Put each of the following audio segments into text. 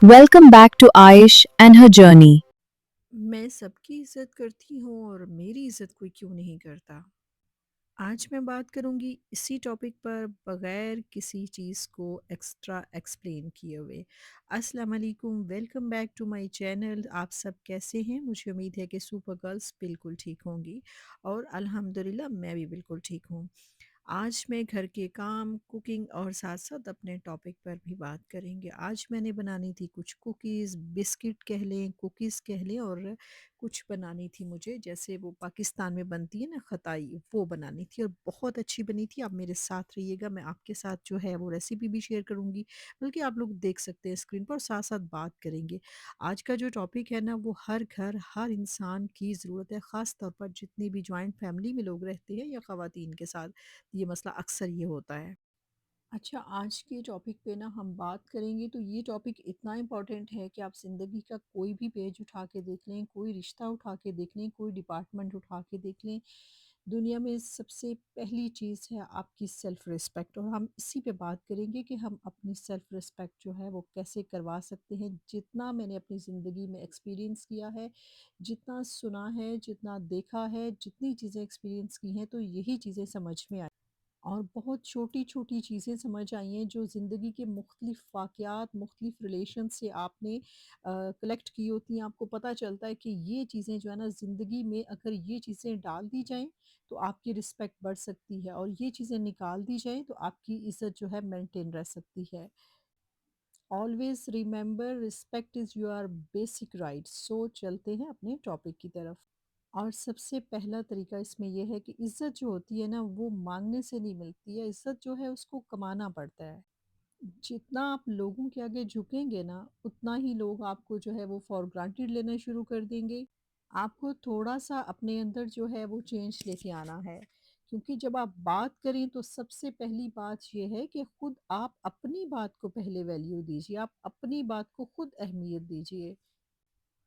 Welcome back to Aish and her journey. मैं सबकी इज़्ज़त करती हूँ और मेरी इज़्ज़त कोई क्यों नहीं करता। आज मैं बात करूँगी इसी टॉपिक पर बग़ैर किसी चीज़ को एक्स्ट्रा एक्सप्लेन किए हुए। अस्सलाम वालेकुम, welcome back to my channel. आप सब कैसे हैं? मुझे उम्मीद है कि सुपर गर्ल्स बिल्कुल ठीक होंगी और अल्हम्दुलिल्लाह मैं भी बिल्कुल ठीक हूँ। आज मैं घर के काम, कुकिंग और साथ-साथ अपने टॉपिक पर भी बात करेंगे। आज मैंने बनानी थी कुछ कुकीज़, बिस्किट कह लें, कुकीज़ कह लें और कुछ बनानी थी मुझे जैसे वो पाकिस्तान में बनती है ना खताई, वो बनानी थी और बहुत अच्छी बनी थी। आप मेरे साथ रहिएगा, मैं आपके साथ जो है वो रेसिपी भी शेयर करूँगी, बल्कि आप लोग देख सकते हैं स्क्रीन पर और साथ-साथ बात करेंगे। आज का जो टॉपिक है ना वो हर घर, हर इंसान की ज़रूरत है, ख़ास तौर पर जितनी भी जॉइंट फैमिली में लोग रहते हैं या ख़वातीन के साथ। ये मसला अक्सर ये होता है। अच्छा, आज के टॉपिक पे ना हम बात करेंगे तो ये टॉपिक इतना इम्पोर्टेंट है कि आप ज़िंदगी का कोई भी पेज उठा के देख लें, कोई रिश्ता उठा के देख लें, कोई डिपार्टमेंट उठा के देख लें, दुनिया में सबसे पहली चीज़ है आपकी सेल्फ़ रिस्पेक्ट और हम इसी पे बात करेंगे कि हम अपनी सेल्फ़ रिस्पेक्ट जो है वो कैसे करवा सकते हैं। जितना मैंने अपनी ज़िंदगी में एक्सपीरियंस किया है, जितना सुना है, जितना देखा है, जितनी चीज़ें एक्सपीरियंस की हैं, तो यही चीज़ें समझ में आई। और बहुत छोटी-छोटी चीज़ें समझ आई हैं जो ज़िंदगी के मुख्तलिफ़ वाक़यात, मुख्तलिफ़ रिलेशन से आपने कलेक्ट की होती हैं। आपको पता चलता है कि ये चीज़ें जो है ना ज़िंदगी में अगर ये चीज़ें डाल दी जाएँ, तो आपकी रिस्पेक्ट बढ़ सकती है और ये चीज़ें निकाल दी जाएँ, तो आपकी इज़्ज़त जो है मेंटेन रह सकती है। Always remember respect is your basic right. So चलते हैं अपने टॉपिक की तरफ। और सबसे पहला तरीका इसमें ये है कि इज़्ज़त जो होती है ना वो माँगने से नहीं मिलती है, इज़्ज़त जो है उसको कमाना पड़ता है। जितना आप लोगों के आगे झुकेंगे ना, उतना ही लोग आपको जो है वो फॉर ग्रांटेड लेना शुरू कर देंगे। आपको थोड़ा-सा अपने अंदर जो है वो चेंज लेके आना है। क्योंकि जब आप बात करें तो सबसे पहली बात ये है कि खुद आप अपनी बात को पहले वैल्यू दीजिए, आप अपनी बात को खुद अहमियत दीजिए।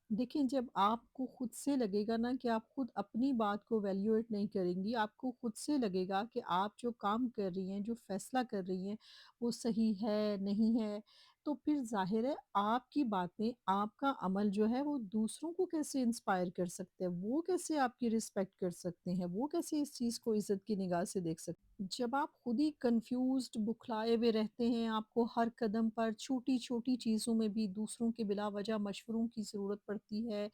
देखिए, जब आपको खुद से लगेगा ना कि आप खुद अपनी बात को वैल्यूएट नहीं करेंगी, आपको खुद से लगेगा कि आप जो काम कर रही हैं, जो फ़ैसला कर रही हैं, वो सही है, नहीं है, तो फिर ज़ाहिर है आपकी बातें, आपका अमल जो है वो दूसरों को कैसे इंस्पायर कर सकते हैं, वो कैसे आपकी रिस्पेक्ट कर सकते हैं, वो कैसे इस चीज़ को इज़्ज़त की निगाह से देख सकते हैं। जब आप खुद ही कन्फ्यूज़्ड, बुखलाए हुए रहते हैं, आपको हर कदम पर छोटी-छोटी चीज़ों में भी दूसरों के बिला वजह मशवरों की ज़रूरत पड़ती है।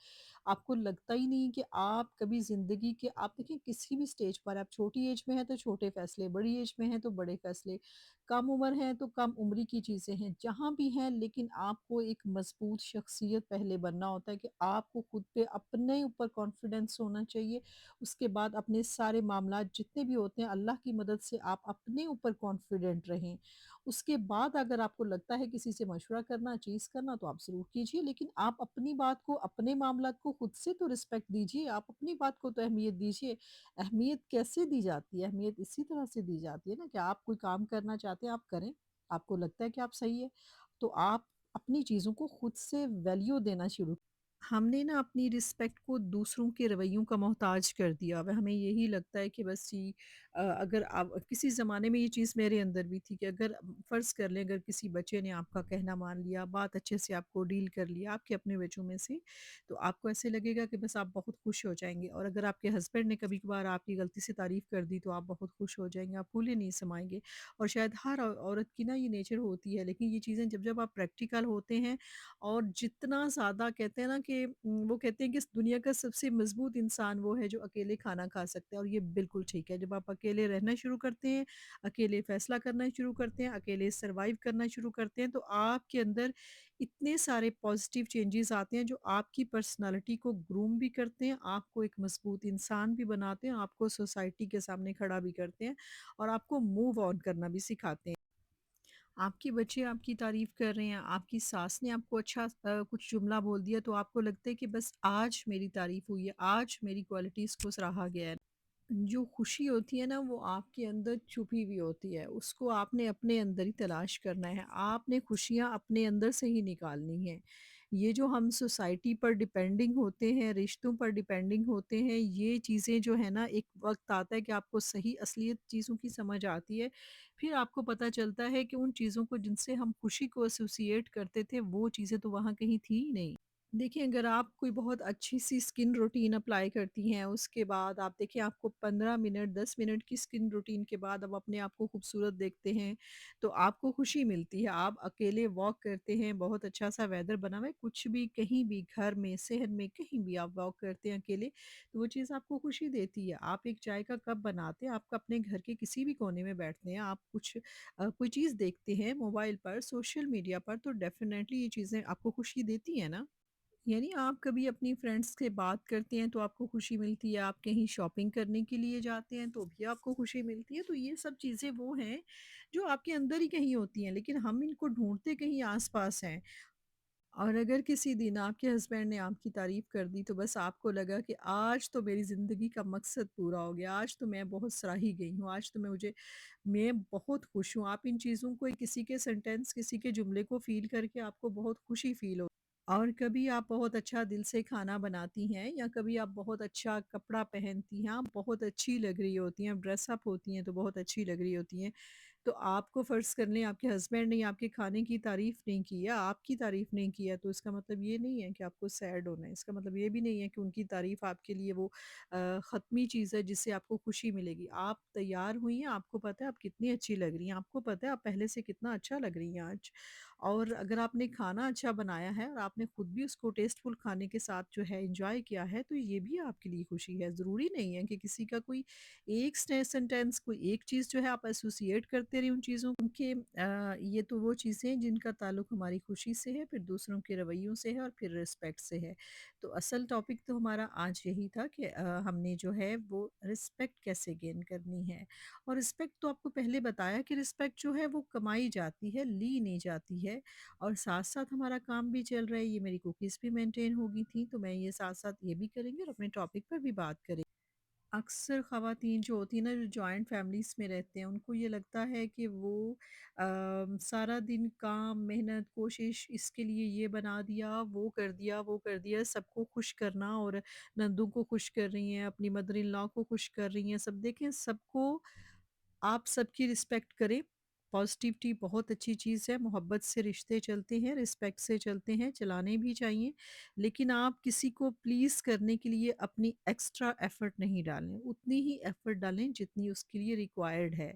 आपको लगता ही नहीं कि आप कभी ज़िंदगी के आप देखिए किसी भी स्टेज पर आप छोटी एज में हैं तो छोटे फ़ैसले, बड़ी एज में हैं तो बड़े फ़ैसले, कम उम्र है तो कम उम्र की चीज़ें हैं, जहाँ भी हैं लेकिन आपको एक मज़बूत शख्सियत पहले बनना होता है कि आपको खुद पे अपने ऊपर कॉन्फिडेंस होना चाहिए। उसके बाद अपने सारे मामलात जितने भी होते हैं अल्लाह की मदद से आप अपने ऊपर कॉन्फिडेंट रहें। उसके बाद अगर आपको लगता है किसी से मशवरा करना, चीज़ करना तो आप ज़रूर कीजिए, लेकिन आप अपनी बात को, अपने मामलात को खुद से तो रिस्पेक्ट दीजिए, आप अपनी बात को तो अहमियत दीजिए। अहमियत कैसे दी जाती है? अहमियत इसी तरह से दी जाती है ना कि आप कोई काम करना चाहते हैं, आप करें। आपको लगता है कि आप सही है, तो आप अपनी चीज़ों को खुद से वैल्यू देना शुरू। हमने ना अपनी रिस्पेक्ट को दूसरों के रवैयों का मोहताज कर दिया हुआ है। हमें यही लगता है कि बस जी अगर आप किसी ज़माने में ये चीज़ मेरे अंदर भी थी कि अगर फ़र्ज़ कर लें अगर किसी बच्चे ने आपका कहना मान लिया, बात अच्छे से आपको डील कर लिया आपके अपने बच्चों में से, तो आपको ऐसे लगेगा कि बस आप बहुत खुश हो जाएँगे और अगर आपके हस्बैंड ने कभी-कभार आपकी गलती से तारीफ़ कर दी तो आप बहुत खुश हो जाएँगे, आप फूले नहीं समाएँगे और शायद हर औरत की ना ये नेचर होती है। लेकिन ये चीज़ें जब-जब आप प्रैक्टिकल होते हैं और जितना ज़्यादा कहते हैं ना कि वो कहते हैं कि इस दुनिया का सबसे मज़बूत इंसान वो है जो अकेले खाना खा सकता है और ये बिल्कुल ठीक है। जब आप अकेले रहना शुरू करते हैं, अकेले फ़ैसला करना शुरू करते हैं, अकेले सर्वाइव करना शुरू करते हैं, तो आपके अंदर इतने सारे पॉज़िटिव चेंजेज़ आते हैं जो आपकी पर्सनैलिटी को ग्रूम भी करते हैं, आपको एक मज़बूत इंसान भी बनाते हैं, आपको सोसाइटी के सामने खड़ा भी करते हैं और आपको मूव ऑन करना भी सिखाते हैं। आपके बच्चे आपकी तारीफ़ कर रहे हैं, आपकी सास ने आपको अच्छा कुछ जुमला बोल दिया तो आपको लगता है कि बस आज मेरी तारीफ़ हुई है, आज मेरी क्वालिटीज़ को सराहा गया है। जो खुशी होती है ना वो आपके अंदर छुपी हुई होती है, उसको आपने अपने अंदर ही तलाश करना है, आपने खुशियाँ अपने अंदर से ही निकालनी हैं। یہ جو ہم سوسائٹی پر ڈیپینڈنگ ہوتے ہیں، رشتوں پر ڈیپینڈنگ ہوتے ہیں، یہ چیزیں جو ہے نا ایک وقت آتا ہے کہ آپ کو صحیح اصلیت چیزوں کی سمجھ آتی ہے، پھر آپ کو پتہ چلتا ہے کہ ان چیزوں کو جن سے ہم خوشی کو ایسوسیٹ کرتے تھے وہ چیزیں تو وہاں کہیں تھی ہی نہیں۔ دیکھیں اگر آپ کوئی بہت اچھی سی اسکن روٹین اپلائی کرتی ہیں، اس کے بعد آپ دیکھیں آپ کو 15 منٹ 10 منٹ کی اسکن روٹین کے بعد اب اپنے آپ کو خوبصورت دیکھتے ہیں تو آپ کو خوشی ملتی ہے۔ آپ اکیلے واک کرتے ہیں، بہت اچھا سا ویدر بنا ہوا ہے، کچھ بھی کہیں بھی گھر میں صحن میں کہیں بھی آپ واک کرتے ہیں اکیلے تو وہ چیز آپ کو خوشی دیتی ہے۔ آپ ایک چائے کا کپ بناتے ہیں، آپ کا اپنے گھر کے کسی بھی کونے میں بیٹھتے ہیں، آپ کچھ کوئی چیز دیکھتے ہیں موبائل پر سوشل میڈیا پر تو ڈیفینیٹلی یہ چیزیں آپ کو خوشی دیتی ہیں نا۔ یعنی آپ کبھی اپنی فرینڈس سے بات کرتے ہیں تو آپ کو خوشی ملتی ہے، آپ کہیں شاپنگ کرنے کے لیے جاتے ہیں تو بھی آپ کو خوشی ملتی ہے، تو یہ سب چیزیں وہ ہیں جو آپ کے اندر ہی کہیں ہوتی ہیں لیکن ہم ان کو ڈھونڈتے کہیں آس پاس ہیں۔ اور اگر کسی دن آپ کے ہسبینڈ نے آپ کی تعریف کر دی تو بس آپ کو لگا کہ آج تو میری زندگی کا مقصد پورا ہو گیا، آج تو میں بہت سراہی گئی ہوں، آج تو میں بہت خوش ہوں۔ آپ ان چیزوں کو کسی کے سینٹینس کسی کے جملے کو فیل کر کے آپ کو بہت خوشی فیل ہو۔ اور کبھی آپ بہت اچھا دل سے کھانا بناتی ہیں یا کبھی آپ بہت اچھا کپڑا پہنتی ہیں، آپ بہت اچھی لگ رہی ہوتی ہیں، ڈریس اپ ہوتی ہیں تو بہت اچھی لگ رہی ہوتی ہیں، تو آپ کو فرض کر لیں آپ کے ہسبینڈ نے آپ کے کھانے کی تعریف نہیں کی یا آپ کی تعریف نہیں کی ہے تو اس کا مطلب یہ نہیں ہے کہ آپ کو سیڈ ہونا ہے، اس کا مطلب یہ بھی نہیں ہے کہ ان کی تعریف آپ کے لیے وہ ختمی چیز ہے جس سے آپ کو خوشی ملے گی۔ آپ تیار ہوئی ہیں، آپ کو پتہ ہے آپ کتنی اچھی لگ رہی ہیں، آپ کو پتہ ہے آپ پہلے سے کتنا اچھا لگ رہی ہیں آج۔ اور اگر آپ نے کھانا اچھا بنایا ہے اور آپ نے خود بھی اس کو ٹیسٹفل کھانے کے ساتھ جو ہے انجوائے کیا ہے تو یہ بھی آپ کے لیے خوشی ہے۔ ضروری نہیں ہے کہ کسی کا کوئی ایک سینٹینس کوئی ایک چیز جو ہے آپ ایسوسیٹ کرتے رہے ان چیزوں کو کہ یہ تو وہ چیزیں ہیں جن کا تعلق ہماری خوشی سے ہے، پھر دوسروں کے رویوں سے ہے اور پھر رسپیکٹ سے ہے۔ تو اصل ٹاپک تو ہمارا آج یہی تھا کہ ہم نے جو ہے وہ رسپیکٹ کیسے گین کرنی ہے، اور رسپیکٹ تو آپ کو پہلے بتایا کہ رسپیکٹ جو ہے وہ کمائی جاتی ہے، لی نہیں جاتی ہے، اور ساتھ ساتھ ہمارا کام بھی چل رہا ہے، یہ میری کوکیز بھی مینٹین ہوگی تھیں تو میں یہ ساتھ ساتھ یہ بھی کریں گے اور اپنے ٹاپک پر بھی بات کریں۔ اکثر خواتین جو ہوتی ہیں نا جو جوائنٹ فیملیز میں رہتے ہیں ان کو یہ لگتا ہے کہ وہ سارا دن کام محنت کوشش اس کے لیے یہ بنا دیا وہ کر دیا سب کو خوش کرنا، اور نندوں کو خوش کر رہی ہیں، اپنی مدر ان لا کو خوش کر رہی ہیں، سب دیکھیں سب کو آپ سب کی رسپیکٹ کریں۔ پازیٹیوٹی بہت اچھی چیز ہے، محبت سے رشتے چلتے ہیں، رسپیکٹ سے چلتے ہیں، چلانے بھی چاہیے، لیکن آپ کسی کو پلیز کرنے کے لیے اپنی ایکسٹرا ایفرٹ نہیں ڈالیں، اتنی ہی ایفرٹ ڈالیں جتنی اس کے لیے ریکوائرڈ ہے،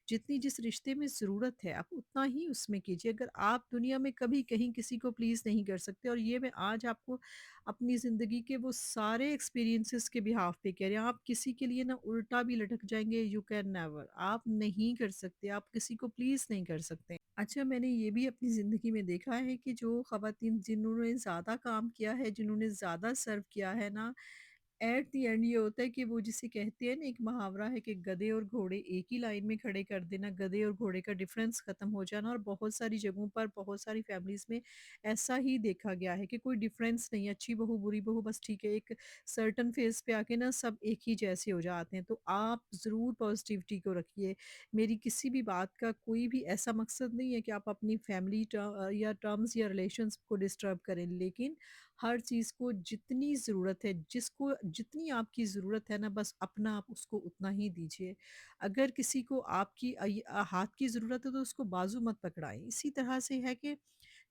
جتنی جس رشتے میں ضرورت ہے آپ اتنا ہی اس میں کیجیے۔ اگر آپ دنیا میں کبھی کہیں کسی کو پلیز نہیں کر سکتے، اور یہ میں آج آپ کو اپنی زندگی کے وہ سارے ایکسپیرینسز کے بہاف پہ کہہ رہے ہیں، آپ کسی کے لیے نا الٹا بھی لٹک جائیں گے، یو کین نیور، آپ نہیں کر سکتے، آپ کسی کو پلیز نہیں کر سکتے۔ اچھا میں نے یہ بھی اپنی زندگی میں دیکھا ہے کہ جو خواتین جنہوں نے زیادہ کام کیا ہے، جنہوں نے زیادہ سرو کیا ہے نا، ایٹ دی اینڈ یہ ہوتا ہے کہ وہ جسے کہتے ہیں نا ایک محاورہ ہے کہ گدھے اور گھوڑے ایک ہی لائن میں کھڑے کر دینا، گدھے اور گھوڑے کا ڈفرنس ختم ہو جانا، اور بہت ساری جگہوں پر بہت ساری فیملیز میں ایسا ہی دیکھا گیا ہے کہ کوئی ڈفرینس نہیں، اچھی بہو بری بہو بس ٹھیک ہے، ایک سرٹن فیز پہ آ کے نا سب ایک ہی جیسے ہو جاتے ہیں۔ تو آپ ضرور پازیٹیوٹی کو رکھیے، میری کسی بھی بات کا کوئی بھی ایسا مقصد نہیں ہے کہ آپ اپنی فیملی یا ٹرمز یا ریلیشنز کو ڈسٹرب کریں، لیکن ہر چیز کو جتنی ضرورت ہے جس کو جتنی آپ کی ضرورت ہے نا بس اپنا آپ اس کو اتنا ہی دیجیے۔ اگر کسی کو آپ کی ہاتھ کی ضرورت ہے تو اس کو بازو مت پکڑائیں، اسی طرح سے ہے کہ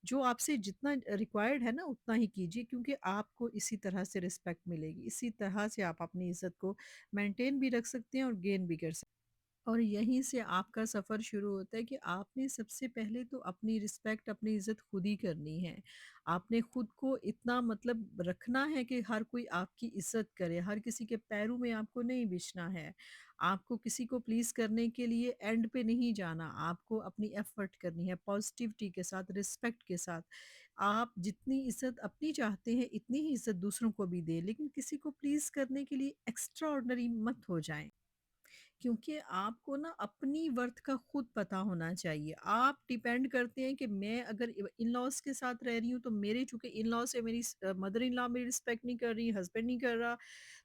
جو آپ سے جتنا ریکوائرڈ ہے نا اتنا ہی کیجیے، کیونکہ آپ کو اسی طرح سے رسپیکٹ ملے گی، اسی طرح سے آپ اپنی عزت کو مینٹین بھی رکھ سکتے ہیں اور گین بھی کر سکتے ہیں۔ اور یہیں سے آپ کا سفر شروع ہوتا ہے کہ آپ نے سب سے پہلے تو اپنی رسپیکٹ اپنی عزت خود ہی کرنی ہے۔ آپ نے خود کو اتنا مطلب رکھنا ہے کہ ہر کوئی آپ کی عزت کرے، ہر کسی کے پیروں میں آپ کو نہیں بچھنا ہے، آپ کو کسی کو پلیز کرنے کے لیے اینڈ پہ نہیں جانا، آپ کو اپنی ایفرٹ کرنی ہے پازیٹیوٹی کے ساتھ رسپیکٹ کے ساتھ۔ آپ جتنی عزت اپنی چاہتے ہیں اتنی ہی عزت دوسروں کو بھی دیں، لیکن کسی کو پلیز کرنے کے لیے ایکسٹرا آرڈنری مت ہو جائیں، क्योंकि आपको ना अपनी वर्थ का खुद पता होना चाहिए। आप डिपेंड करते हैं कि मैं अगर इन-लॉज़ के साथ रह रही हूँ, तो मेरे चूँकि इन-लॉज़ है, मेरी मदर इन लॉ मेरी रिस्पेक्ट नहीं कर रही, हस्बैंड नहीं कर रहा,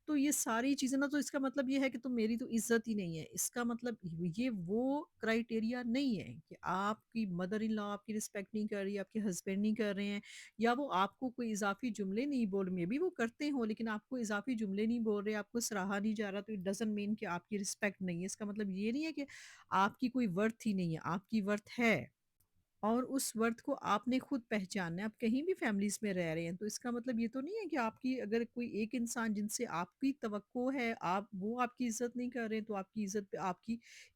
तो ये सारी चीज़ें ना, तो इसका मतलब ये है कि तो मेरी तो इज़्ज़त ही नहीं है। इसका मतलब ये वो क्राइटेरिया नहीं है कि आपकी मदर इन लॉ आपकी रिस्पेक्ट नहीं कर रही, आपके हस्बैंड नहीं कर रहे हैं, या वो आपको कोई इज़ाफ़ी जुमले नहीं बोल, मेबी वो करते हों, लेकिन आपको इज़ाफ़ी जुमले नहीं बोल रहे, आपको सराहा नहीं जा रहा, तो इट डज़न्ट मीन कि आपकी रिस्पेक्ट नहीं है। इसका मतलब ये नहीं है कि आपकी कोई वर्थ ही नहीं है, आपकी वर्थ है। और उस वर्थ को आपने खुद पहचानना है। आप कहीं भी फैमिलीज़ में रह रहे हैं, तो इसका मतलब ये तो नहीं है कि आपकी अगर कोई एक इंसान जिनसे आपकी तवक्को है, आप वो आपकी इज़्ज़त नहीं कर रहे हैं, तो आपकी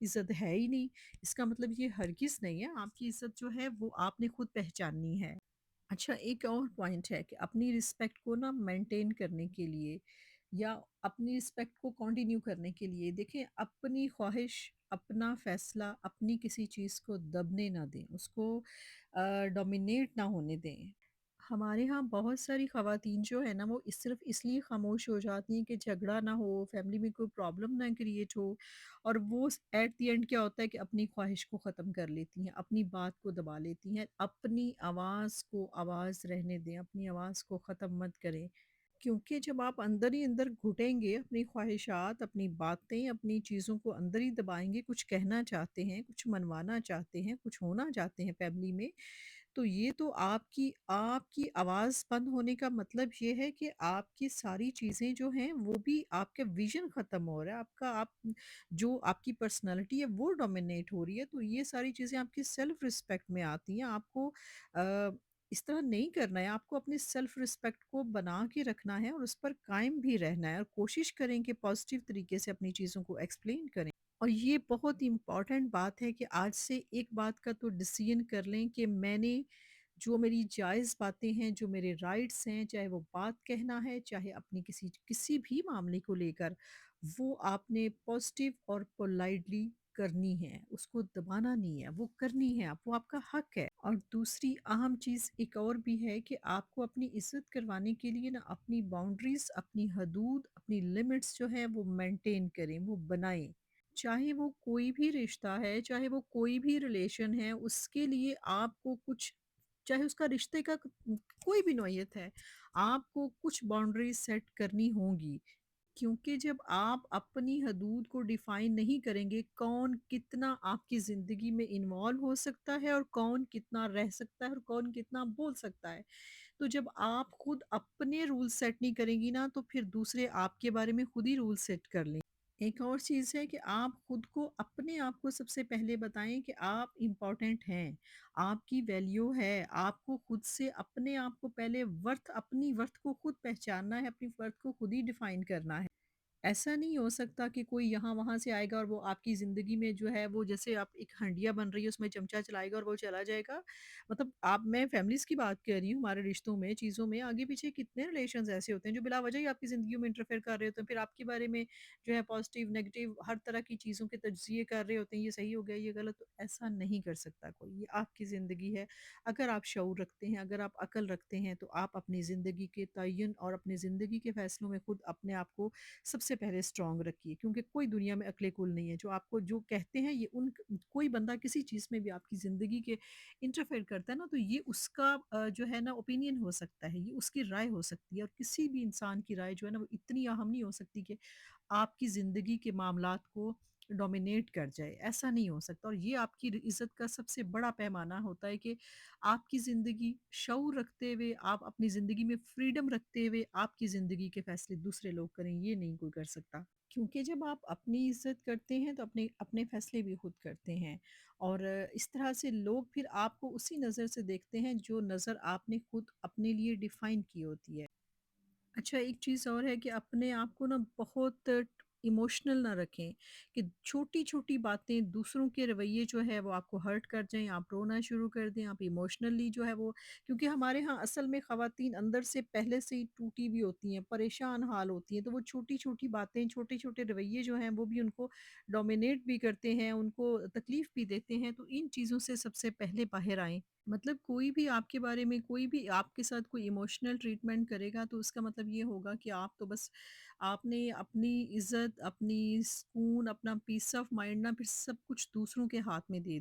इज़्ज़त है ही नहीं। इसका मतलब ये हरगिज़ नहीं है, आपकी इज़्ज़त जो है वो आपने खुद पहचाननी है। अच्छा, एक और पॉइंट है कि अपनी रिस्पेक्ट को ना मेंटेन करने के लिए, या अपनी रिस्पेक्ट को कंटिन्यू करने के लिए, देखिए, अपनी ख्वाहिश, अपना फैसला, अपनी किसी चीज़ को दबने ना दें, उसको डोमिनेट ना होने दें। हमारे यहाँ बहुत सारी ख़वातीन जो है ना, वो सिर्फ़ इसलिए ख़ामोश हो जाती हैं कि झगड़ा ना हो, फैमिली में कोई प्रॉब्लम ना क्रिएट हो, और वो एट द एंड क्या होता है कि अपनी ख्वाहिश को ख़त्म कर लेती हैं, अपनी बात को दबा लेती हैं। अपनी आवाज़ को आवाज़ रहने दें, अपनी आवाज़ को ख़त्म मत करें। क्योंकि जब आप अंदर ही अंदर घुटेंगे, अपनी ख्वाहिशात, अपनी बातें, अपनी चीज़ों को अंदर ही दबाएँगे, कुछ कहना चाहते हैं, कुछ मनवाना चाहते हैं, कुछ होना चाहते हैं फैमिली में, तो ये तो आपकी आपकी आवाज़ बंद होने का मतलब ये है कि आपकी सारी चीज़ें जो हैं, वो भी आपका विज़न ख़त्म हो रहा है, आपका आप जो आपकी पर्सनैलिटी है, वो डोमिनेट हो रही है, तो ये सारी चीज़ें आपकी सेल्फ़ रिस्पेक्ट में आती हैं। आपको इस तरह नहीं करना है, आपको अपनी सेल्फ़ रिस्पेक्ट को बना के रखना है और उस पर कायम भी रहना है, और कोशिश करें कि पॉज़िटिव तरीके से अपनी चीज़ों को एक्सप्लेन करें। और ये बहुत इम्पॉर्टेंट बात है कि आज से एक बात का तो डिसीजन कर लें कि मैंने जो मेरी जायज़ बातें हैं, जो मेरे राइट्स हैं, चाहे वो बात कहना है, चाहे अपनी किसी किसी भी मामले को लेकर, वो आपने पॉज़िटिव और पोलाइटली करनी है, उसको दबाना नहीं है, वो करनी है, आप वो आपका हक है। और दूसरी अहम चीज़ एक और भी है कि आपको अपनी इज़्ज़त करवाने के लिए ना, अपनी बाउंड्रीज़, अपनी हदूद, अपनी लिमिट्स जो है वो मेंटेन करें, वो बनाएँ। चाहे वो कोई भी रिश्ता है, चाहे वो कोई भी रिलेशन है, उसके लिए आपको कुछ, चाहे उसका रिश्ते का कोई भी नौइयत है, आपको कुछ बाउंड्रीज़ सेट करनी होंगी। क्योंकि जब आप अपनी हदूद को डिफ़ाइन नहीं करेंगे, कौन कितना आपकी ज़िंदगी में इन्वॉल्व हो सकता है और कौन कितना रह सकता है और कौन कितना बोल सकता है। तो जब आप खुद अपने रूल सेट नहीं करेंगी ना, तो फिर दूसरे आपके बारे में खुद ही रूल सेट कर लें। एक और चीज़ है कि आप खुद को, अपने आप को सबसे पहले बताएँ कि आप इम्पोर्टेंट हैं, आपकी वैल्यू है, आपको खुद से अपने आप को पहले अपनी वर्थ को खुद पहचानना है, अपनी वर्थ को खुद ही डिफ़ाइन करना है। ऐसा नहीं हो सकता कि कोई यहाँ-वहाँ से आएगा और वो आपकी ज़िंदगी में जो है, वो जैसे आप एक हंडिया बन रही है, उसमें चमचा चलाएगा और वो चला जाएगा। मतलब आप मैं फैमिलीज़ की बात कर रही हूँ, हमारे रिश्तों में, चीज़ों में, आगे-पीछे कितने रिलेशंस ऐसे होते हैं जो बिला वजह ही आपकी ज़िंदगी में इंटरफेयर कर रहे होते हैं। फिर आपके बारे में जो है पॉज़िटिव, नेगेटिव हर तरह की चीज़ों के तज्ज़िये कर रहे होते हैं, ये सही हो गया, ये गलत, तो ऐसा नहीं कर सकता कोई। ये आपकी ज़िंदगी है। अगर आप शऊर रखते हैं, अगर आप अक्ल रखते हैं, तो आप अपनी ज़िंदगी के तयन और अपनी ज़िंदगी के फ़ैसलों में खुद अपने आप को सबसे पहले स्ट्रॉन्ग रखिए, क्योंकि कोई दुनिया में अक्ल कुल नहीं है। जो आपको जो कहते हैं, ये उन कोई बंदा किसी चीज़ में भी आपकी ज़िंदगी के इंटरफेयर करता है ना, तो ये उसका जो है ना ओपिनियन हो सकता है, ये उसकी राय हो सकती है, और किसी भी इंसान की राय जो है ना, वो इतनी अहम नहीं हो सकती कि आपकी ज़िंदगी के मामलात को डोमिनेट कर जाए, ऐसा नहीं हो सकता। और ये आपकी इज़्ज़त का सबसे बड़ा पैमाना होता है कि आपकी ज़िंदगी शऊर रखते हुए, आप अपनी ज़िंदगी में फ्रीडम रखते हुए, आपकी ज़िंदगी के फ़ैसले दूसरे लोग करें, ये नहीं कोई कर सकता। क्योंकि जब आप अपनी इज़्ज़त करते हैं, तो अपने अपने फ़ैसले भी खुद करते हैं, और इस तरह से लोग फिर आपको उसी नज़र से देखते हैं, जो नज़र आपने खुद अपने लिए डिफ़ाइन की होती है। अच्छा, एक चीज़ और है कि अपने आप को ना बहुत इमोशनल ना रखें, कि छोटी-छोटी बातें, दूसरों के रवैये जो है वो आपको हर्ट कर जाएँ, आप रोना शुरू कर दें, आप इमोशनली जो है वो, क्योंकि हमारे यहाँ असल में ख़वातीन अंदर से पहले से ही टूटी हुई होती हैं, परेशान हाल होती हैं, तो वो छोटी-छोटी बातें, छोटे-छोटे रवैये जो हैं, वो भी उनको डोमिनेट भी करते हैं, उनको तकलीफ़ भी देते हैं, तो इन चीज़ों से सबसे पहले बाहर आएँ। मतलब कोई भी आपके बारे में कोई भी आपके साथ कोई इमोशनल ट्रीटमेंट करेगा तो उसका मतलब ये होगा कि आप तो बस आपने अपनी इज़्ज़त, अपनी सुकून, अपना पीस ऑफ माइंड ना फिर सब कुछ दूसरों के हाथ में दे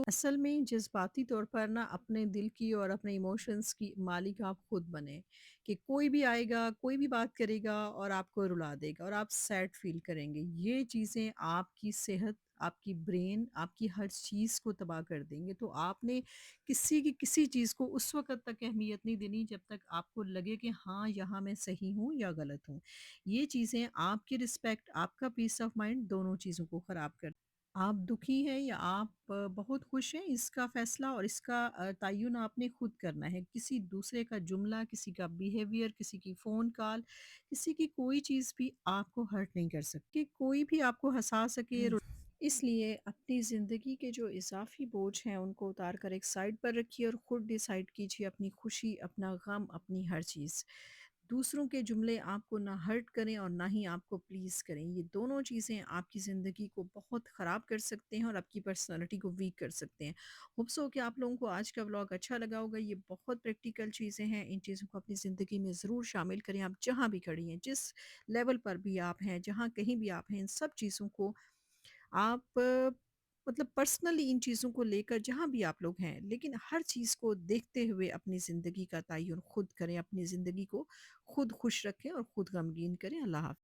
असल में जज़्बाती तौर पर ना अपने दिल की और अपने इमोशंस की मालिक आप खुद बने कि कोई भी आएगा, कोई भी बात करेगा और आपको रुला देगा और आप सैड फ़ील करेंगे। ये चीज़ें आपकी सेहत, आपकी ब्रेन, आपकी हर चीज़ को तबाह कर देंगे। तो आपने किसी की किसी चीज़ को उस वक़्त तक अहमियत नहीं देनी जब तक आपको लगे कि हाँ, यहाँ मैं सही हूँ या गलत हूँ। ये चीज़ें आपकी रिस्पेक्ट, आपका पीस ऑफ माइंड दोनों चीज़ों को ख़राब कर आप दुखी हैं या आप बहुत खुश हैं इसका फ़ैसला और इसका तयन आपने खुद करना है। किसी दूसरे का जुमला, किसी का बिहेवियर, किसी की फ़ोन कॉल, किसी की कोई चीज़ भी आपको हर्ट नहीं कर सकती। कोई भी आपको हँसा सके इसलिए अपनी ज़िंदगी के जो इज़ाफ़ी बोझ हैं उनको उतार कर एक साइड पर रखिए और खुद डिसाइड कीजिए अपनी खुशी, अपना गम, अपनी हर चीज़। दूसरों के जुमले आपको ना हर्ट करें और ना ही आपको प्लीज़ करें। ये दोनों चीज़ें आपकी ज़िंदगी को बहुत ख़राब कर सकते हैं और आपकी पर्सनैलिटी को वीक कर सकते हैं। होप सो कि आप लोगों को आज का व्लॉग अच्छा लगा होगा। ये बहुत प्रैक्टिकल चीज़ें हैं। इन चीज़ों को अपनी ज़िंदगी में ज़रूर शामिल करें। आप जहाँ भी खड़ी हैं, जिस लेवल पर भी आप हैं, जहाँ कहीं भी आप हैं, इन सब चीज़ों को आप मतलब पर्सनली इन चीज़ों को लेकर जहाँ भी आप लोग हैं, लेकिन हर चीज़ को देखते हुए अपनी ज़िंदगी का तयन खुद करें, अपनी ज़िंदगी को खुद खुश रखें और खुद गमगीन करें। अल्लाह हाफ़िज़।